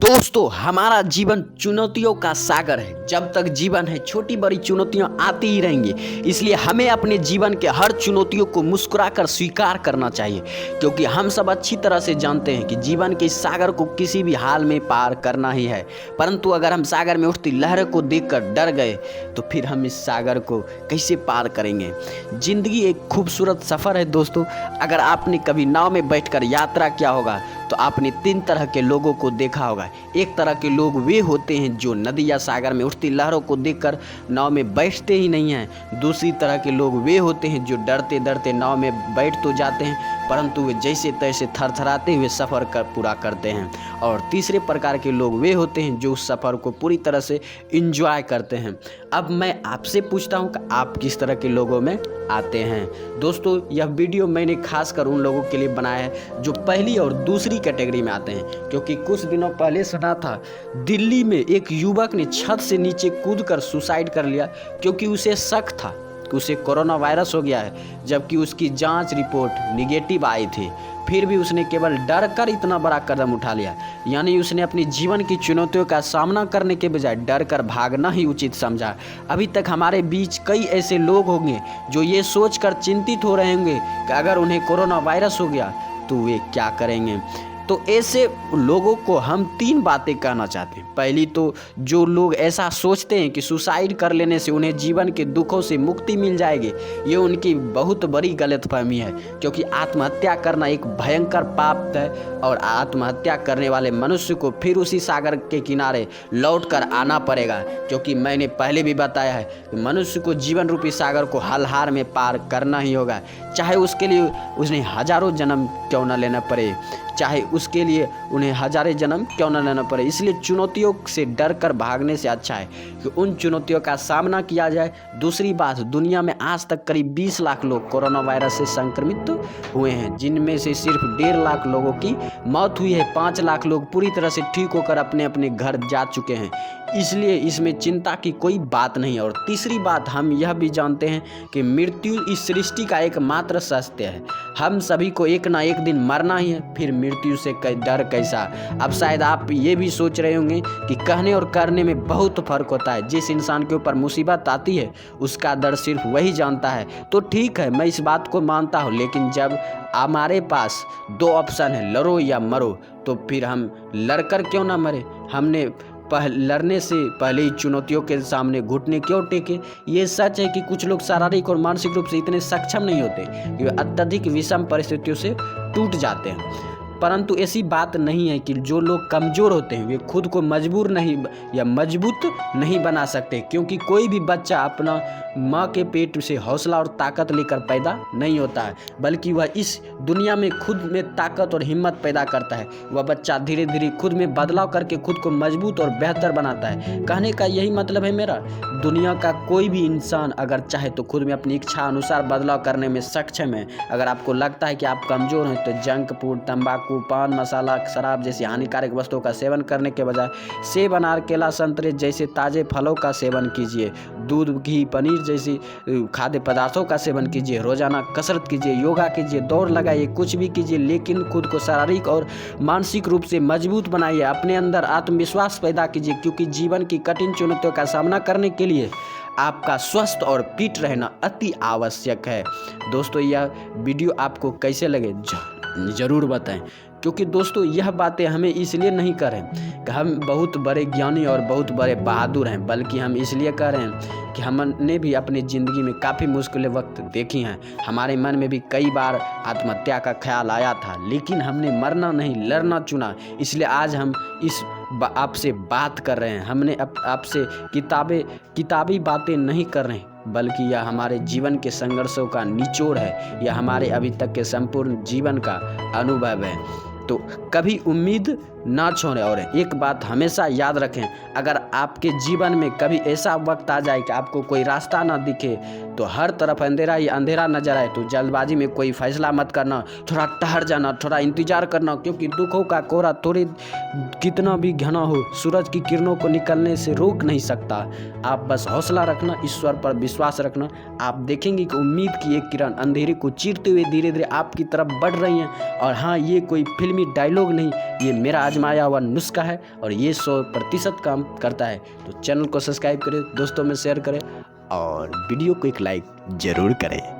दोस्तों, हमारा जीवन चुनौतियों का सागर है। जब तक जीवन है, छोटी बड़ी चुनौतियां आती ही रहेंगी। इसलिए हमें अपने जीवन के हर चुनौतियों को मुस्कुराकर स्वीकार करना चाहिए, क्योंकि हम सब अच्छी तरह से जानते हैं कि जीवन के इस सागर को किसी भी हाल में पार करना ही है। परंतु अगर हम सागर में उठती लहर को देखकर डर गए तो फिर हम इस सागर को कैसे पार करेंगे। जिंदगी एक खूबसूरत सफ़र है दोस्तों। अगर आपने कभी नाव में बैठकर यात्रा किया होगा तो आपने 3 तरह के लोगों को देखा होगा। एक तरह के लोग वे होते हैं जो नदी या सागर में उठती लहरों को देखकर नाव में बैठते ही नहीं हैं। दूसरी तरह के लोग वे होते हैं जो डरते डरते नाव में बैठ तो जाते हैं, परंतु वे जैसे तैसे थरथराते हुए सफ़र पूरा करते हैं। और तीसरे प्रकार के लोग वे होते हैं जो उस सफ़र को पूरी तरह से इंजॉय करते हैं। अब मैं आपसे पूछता हूँ कि आप किस तरह के लोगों में आते हैं। दोस्तों, यह वीडियो मैंने खासकर उन लोगों के लिए बनाया है जो पहली और दूसरी कैटेगरी में आते हैं, क्योंकि कुछ दिनों पहले सुना था दिल्ली में एक युवक ने छत से नीचे कूदकर सुसाइड कर लिया, क्योंकि उसे शक था कि उसे कोरोना वायरस हो गया है, जबकि उसकी जांच रिपोर्ट निगेटिव आई थी। फिर भी उसने केवल डर कर इतना बड़ा कदम उठा लिया। यानी उसने अपने जीवन की चुनौतियों का सामना करने के बजाय डर कर भागना ही उचित समझा। अभी तक हमारे बीच कई ऐसे लोग होंगे जो ये सोचकर चिंतित हो रहे होंगे कि अगर उन्हें कोरोना वायरस हो गया तो वे क्या करेंगे। तो ऐसे लोगों को हम 3 बातें कहना चाहते हैं। पहली तो जो लोग ऐसा सोचते हैं कि सुसाइड कर लेने से उन्हें जीवन के दुखों से मुक्ति मिल जाएगी, ये उनकी बहुत बड़ी गलतफहमी है, क्योंकि आत्महत्या करना एक भयंकर पाप है और आत्महत्या करने वाले मनुष्य को फिर उसी सागर के किनारे लौटकर आना पड़ेगा। क्योंकि मैंने पहले भी बताया है कि मनुष्य को जीवन रूपी सागर को हल-हार में पार करना ही होगा, चाहे उसके लिए उन्हें हजारों जन्म क्यों न लेना पड़े, चाहे उसके लिए उन्हें हजारों जन्म क्यों न लेना पड़े। इसलिए चुनौतियों से डर कर भागने से अच्छा है कि उन चुनौतियों का सामना किया जाए। दूसरी बात, दुनिया में आज तक करीब 20 लाख लोग कोरोना वायरस से संक्रमित हुए हैं, जिनमें से सिर्फ 1.5 लाख लोगों की मौत हुई है। 5 लाख लोग पूरी तरह से ठीक होकर अपने अपने घर जा चुके हैं। इसलिए इसमें चिंता की कोई बात नहीं है। और तीसरी बात, हम यह भी जानते हैं कि मृत्यु इस सृष्टि का एकमात्र सत्य है। हम सभी को एक ना एक दिन मरना ही है, फिर मृत्यु से डर कैसा। अब शायद आप ये भी सोच रहे होंगे कि कहने और करने में बहुत फर्क होता है। जिस इंसान के ऊपर मुसीबत आती है उसका दर्द सिर्फ वही जानता है। तो ठीक है, मैं इस बात को मानता हूँ, लेकिन जब हमारे पास 2 ऑप्शन है, लड़ो या मरो, तो फिर हम लड़कर क्यों ना मरे। हमने लड़ने से पहले ही चुनौतियों के सामने घुटने क्यों टेके। ये सच है कि कुछ लोग शारीरिक और मानसिक रूप से इतने सक्षम नहीं होते कि वे अत्यधिक विषम परिस्थितियों से टूट जाते हैं, परंतु ऐसी बात नहीं है कि जो लोग कमज़ोर होते हैं वे खुद को मजबूत नहीं बना सकते। क्योंकि कोई भी बच्चा अपना माँ के पेट से हौसला और ताकत लेकर पैदा नहीं होता है, बल्कि वह इस दुनिया में खुद में ताकत और हिम्मत पैदा करता है। वह बच्चा धीरे धीरे खुद में बदलाव करके खुद को मजबूत और बेहतर बनाता है। कहने का यही मतलब है मेरा। दुनिया का कोई भी इंसान अगर चाहे तो खुद में अपनी इच्छा अनुसार बदलाव करने में सक्षम है। अगर आपको लगता है कि आप कमज़ोर हैं तो जंक फूड, तंबाकू, पान मसाला, शराब जैसी हानिकारक वस्तुओं का सेवन करने के बजाय सेब, अनार, केला, संतरे जैसे ताज़े फलों का सेवन कीजिए। दूध, घी, पनीर जैसी खाद्य पदार्थों का सेवन कीजिए। रोजाना कसरत कीजिए, योगा कीजिए, दौड़ लगाइए, कुछ भी कीजिए, लेकिन खुद को शारीरिक और मानसिक रूप से मजबूत बनाइए। अपने अंदर आत्मविश्वास पैदा कीजिए, क्योंकि जीवन की कठिन चुनौतियों का सामना करने के लिए आपका स्वस्थ और फिट रहना अति आवश्यक है। दोस्तों, यह वीडियो आपको कैसे लगे ज़रूर बताएं, क्योंकि दोस्तों यह बातें हमें इसलिए नहीं कर रहे हैं कि हम बहुत बड़े ज्ञानी और बहुत बड़े बहादुर हैं, बल्कि हम इसलिए कर रहे हैं कि हमने भी अपनी ज़िंदगी में काफ़ी मुश्किल वक्त देखी हैं। हमारे मन में भी कई बार आत्महत्या का ख्याल आया था, लेकिन हमने मरना नहीं लड़ना चुना। इसलिए आज हम इस आपसे बात कर रहे हैं। हमने आपसे किताबी बातें नहीं कर रहे हैं, बल्कि यह हमारे जीवन के संघर्षों का निचोड़ है। यह हमारे अभी तक के संपूर्ण जीवन का अनुभव है। तो कभी उम्मीद ना छोड़ें। और एक बात हमेशा याद रखें, अगर आपके जीवन में कभी ऐसा वक्त आ जाए कि आपको कोई रास्ता ना दिखे, तो हर तरफ अंधेरा ही अंधेरा नजर आए, तो जल्दबाजी में कोई फैसला मत करना। थोड़ा ठहर जाना, थोड़ा इंतजार करना, क्योंकि दुखों का कोहरा थोड़ी कितना भी घना हो, सूरज की किरणों को निकलने से रोक नहीं सकता। आप बस हौसला रखना, ईश्वर पर विश्वास रखना। आप देखेंगे कि उम्मीद की एक किरण अंधेरे को चीरते हुए धीरे धीरे आपकी तरफ बढ़ रही है। और हाँ, ये कोई फिल्मी फिल्मी डायलॉग नहीं, ये मेरा आजमाया हुआ नुस्खा है और ये 100% काम करता है। तो चैनल को सब्सक्राइब करें, दोस्तों में शेयर करें और वीडियो को एक लाइक ज़रूर करें।